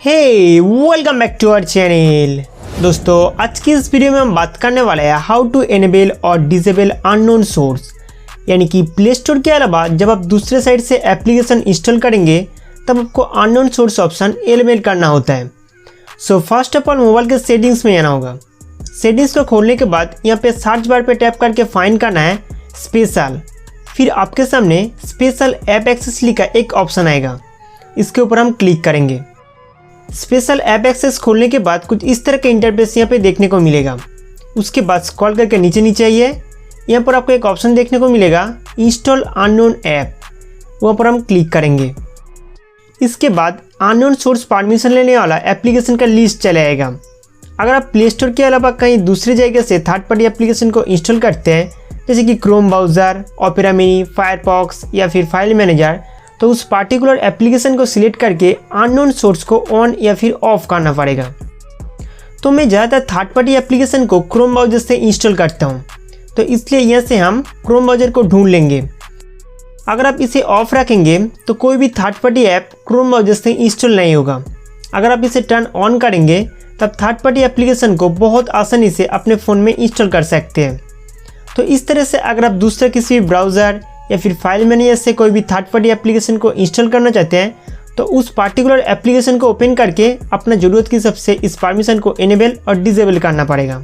Hey welcome back to our channel. दोस्तों आज की इस वीडियो में हम बात करने वाले हैं हाउ टू एनेबल और डिसेबल अननोन सोर्स, यानी कि प्ले स्टोर के अलावा जब आप दूसरे साइट से एप्लीकेशन इंस्टॉल करेंगे तब आपको अननोन सोर्स ऑप्शन एनेबल करना होता है। So first of all mobile के सेटिंग्स में आना होगा। सेटिंग्स को खोलने के बाद यहाँ पे सर्च बार पे टैप करके फाइंड करना है स्पेशल। फिर आपके सामने स्पेशल ऐप एक्सेस लिखा एक ऑप्शन आएगा, इसके ऊपर हम क्लिक करेंगे। स्पेशल ऐप एक्सेस खोलने के बाद कुछ इस तरह का इंटरफेस यहाँ पे देखने को मिलेगा। उसके बाद स्क्रॉल करके नीचे आइए, यहाँ पर आपको एक ऑप्शन देखने को मिलेगा इंस्टॉल अननोन ऐप, वहाँ पर हम क्लिक करेंगे। इसके बाद अननोन सोर्स परमिशन लेने वाला एप्लीकेशन का लिस्ट चले आएगा। अगर आप प्ले स्टोर के अलावा कहीं दूसरी जगह से थर्ड पार्टी एप्लीकेशन को इंस्टॉल करते हैं, जैसे कि Chrome browser, opera mini, Firefox या फिर फाइल मैनेजर, तो उस पार्टिकुलर एप्लीकेशन को सिलेक्ट करके अननोन सोर्स को ऑन या फिर ऑफ करना पड़ेगा। तो मैं ज़्यादातर थर्ड पार्टी एप्लीकेशन को क्रोम ब्राउज़र से इंस्टॉल करता हूँ, तो इसलिए यहाँ से हम क्रोम ब्राउज़र को ढूंढ लेंगे। अगर आप इसे ऑफ रखेंगे तो कोई भी third party app Chrome browser से इंस्टॉल नहीं होगा। अगर आप इसे टर्न ऑन करेंगे तब थर्ड पार्टी एप्लीकेशन को बहुत आसानी से अपने फ़ोन में इंस्टॉल कर सकते हैं। तो इस तरह से अगर आप दूसरे किसी भी ब्राउज़र या फिर फाइल मैनेजर से कोई भी थर्ड पार्टी एप्लीकेशन को इंस्टॉल करना चाहते हैं, तो उस पार्टिकुलर एप्लीकेशन को ओपन करके अपना ज़रूरत के हिसाब से इस परमिशन को इनेबल और डिसेबल करना पड़ेगा।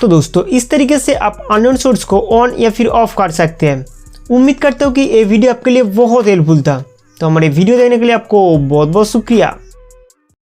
तो दोस्तों इस तरीके से आप अननोन सोर्स को ऑन या फिर ऑफ कर सकते हैं। उम्मीद करता हूँ कि ये वीडियो आपके लिए बहुत हेल्पफुल था। तो हमारे वीडियो देखने के लिए आपको बहुत बहुत शुक्रिया।